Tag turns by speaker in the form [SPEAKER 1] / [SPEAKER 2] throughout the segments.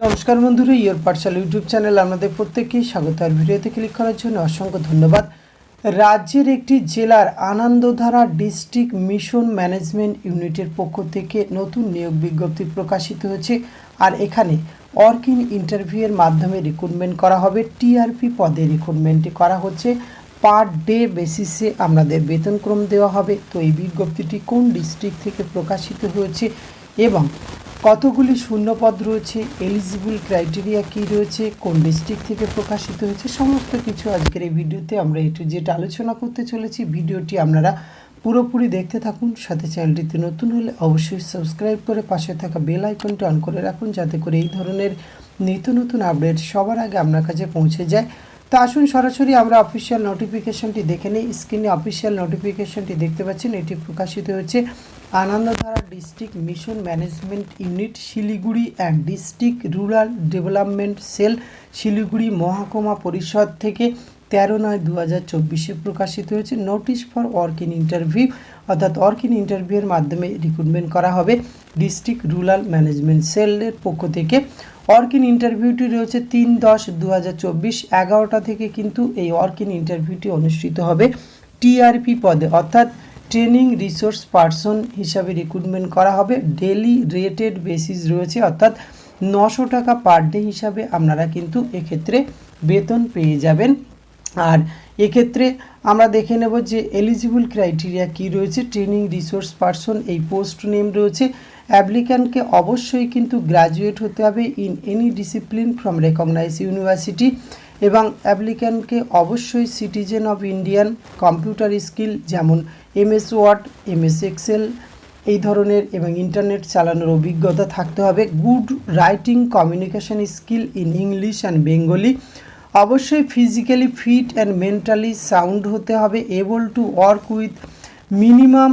[SPEAKER 1] नमस्कार बंधुरा योर पाठशाला यूट्यूब चैनल आपनादेर प्रत्येककेई स्वागत। और भिडियोते क्लिक करार जोन्नो असंख्य धन्यवाद। राज्येर एकटी जेलार आनंदधारा डिस्ट्रिक्ट मिशन मैनेजमेंट यूनिटेर पक्ष थेके नतून नियोग विज्ञप्ति प्रकाशित हयेछे। और एखाने वर्क इन इंटरव्यूर माध्यमे रिक्रुटमेंट करा होबे। टीआरपी पदे रिक्रुटमेंट करा हच्छे। पर डे बेसिसे आपनादेर वेतनक्रम देওয়া হবে। तो এই বিজ্ঞপ্তিটি কোন ডিস্ট্রিক্ট থেকে প্রকাশিত হয়েছে এবং কতগুলি শূন্যপদ রয়েছে, এলিজিবল ক্রাইটেরিয়া কী রয়েছে, কোন ডিস্ট্রিক্ট থেকে প্রকাশিত হয়েছে, সমস্ত কিছু আজকের এই ভিডিওতে আমরা একটু যেটা আলোচনা করতে চলেছি। ভিডিওটি আপনারা পুরোপুরি দেখতে থাকুন। সাথে চ্যানেলটিতে নতুন হলে অবশ্যই সাবস্ক্রাইব করে পাশে থাকা বেল আইকনটি অন করে রাখুন, যাতে করে এই ধরনের নিত্য নতুন আপডেট সবার আগে আপনার কাছে পৌঁছে যায়। তো আসুন সরাসরি আমরা অফিসিয়াল নোটিফিকেশনটি দেখে নিই। স্ক্রিনে অফিসিয়াল নোটিফিকেশনটি দেখতে পাচ্ছেন, এটি প্রকাশিত হয়েছে Anandadhara district mission management unit Siliguri and district rural development sell Siliguri মহকুমা পরিষদ থেকে 13/9/2024 প্রকাশিত হয়েছে। Notice for work in interview অর্থাৎ ওয়ার্ক ইন ইন্টারভিউয়ের মাধ্যমে রিক্রুটমেন্ট করা হবে ডিস্ট্রিক্ট রুরাল ম্যানেজমেন্ট সেলের পক্ষ থেকে। ওয়ার্ক ইন ইন্টারভিউটি রয়েছে 3/10/2024 11টা থেকে কিন্তু এই ওয়ার্ক ইন ইন্টারভিউটি অনুষ্ঠিত হবে। টিআরপি পদে অর্থাৎ ট্রেনিং রিসোর্স পার্সন হিসাবে রিক্রুটমেন্ট করা হবে। ডেলি রেটেড বেসিস রয়েছে অর্থাৎ 900 টাকা পার ডে হিসাবে আপনারা কিন্তু এক্ষেত্রে বেতন পেয়ে যাবেন। আর এক্ষেত্রে আমরা দেখে নেব যে এলিজিবল ক্রাইটেরিয়া কী রয়েছে। ট্রেনিং রিসোর্স পার্সন এই পোস্ট নেম রয়েছে। অ্যাপ্লিক্যান্টকে অবশ্যই কিন্তু গ্র্যাজুয়েট হতে হবে in any discipline from recognise university এবং অ্যাপ্লিক্যান্টকে অবশ্যই citizen of Indian computer skill যেমন MS ওয়ার্ড MS এক্সেল এই ধরনের এবং ইন্টারনেট চালানোর অভিজ্ঞতা থাকতে হবে। Good writing communication skill in English and Bengali. অবশ্যই physically fit and mentally sound হতে হবে। Able to work with minimum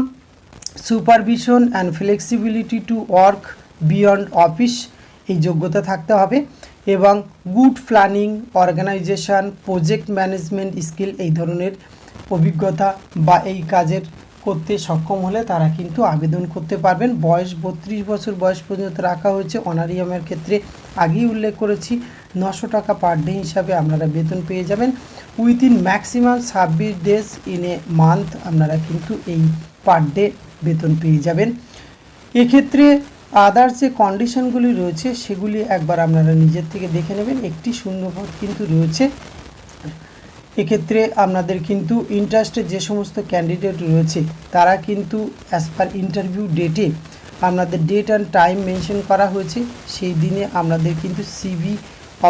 [SPEAKER 1] supervision and flexibility to work beyond office এই যোগ্যতা থাকতে হবে এবং good planning organisation project management skill এই ধরনের অভিজ্ঞতা বা এই কাজের করতে সক্ষম হলে তারা কিন্তু আবেদন করতে পারবেন। বয়স 32 বছর বয়স পর্যন্ত রাখা হয়েছে। অনারিয়ামের ক্ষেত্রে আগেই উল্লেখ করেছি 900 টাকা পার ডে হিসাবে আপনারা বেতন পেয়ে যাবেন। Within maximum 26 days in a month আপনারা কিন্তু এই পার ডে বেতন পেয়ে যাবেন। এক্ষেত্রে আদার্স যে কন্ডিশনগুলি রয়েছে সেগুলি একবার আপনারা নিজের থেকে দেখে নেবেন। একটি শূন্যপদ কিন্তু রয়েছে। এক্ষেত্রে আপনাদের কিন্তু ইন্টারেস্টেড যে সমস্ত ক্যান্ডিডেট রয়েছে তারা কিন্তু অ্যাজ পার ইন্টারভিউ ডেটে আপনাদের ডেট অ্যান্ড টাইম মেনশন করা হয়েছে। সেই দিনে আপনাদের কিন্তু সিভি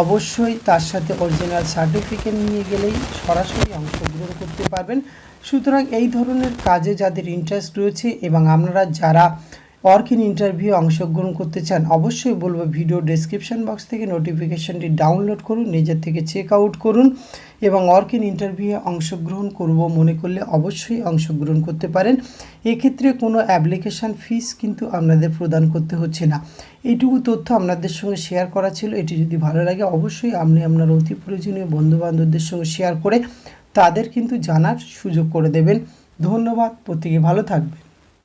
[SPEAKER 1] অবশ্যই তার সাথে অরিজিনাল সার্টিফিকেট নিয়ে গেলেই সরাসরি অংশগ্রহণ করতে পারবেন। সুতরাং এই ধরনের কাজে যাদের ইন্টারেস্ট রয়েছে এবং আপনারা যারা ওয়ার্ক ইন ইন্টারভিউ অংশগ্রহণ করতে চান অবশ্যই বলবো ভিডিও ডেসক্রিপশন বক্স থেকে নোটিফিকেশনটি ডাউনলোড করুন, নিজের থেকে চেক আউট করুন এবং ওয়ার্ক ইন ইন্টারভিউয়ে অংশগ্রহণ করব মনে করলে অবশ্যই অংশগ্রহণ করতে পারেন। এক্ষেত্রে কোনো অ্যাপ্লিকেশান ফিস কিন্তু আপনাদের প্রদান করতে হচ্ছে না। এইটুকু তথ্য আপনাদের সঙ্গে শেয়ার করা ছিল। এটি যদি ভালো লাগে অবশ্যই আপনি আপনার অতি প্রয়োজনীয় বন্ধুবান্ধবদের সঙ্গে শেয়ার করে তাদের কিন্তু জানার সুযোগ করে দেবেন। ধন্যবাদ, প্রত্যেকে ভালো থাকবেন।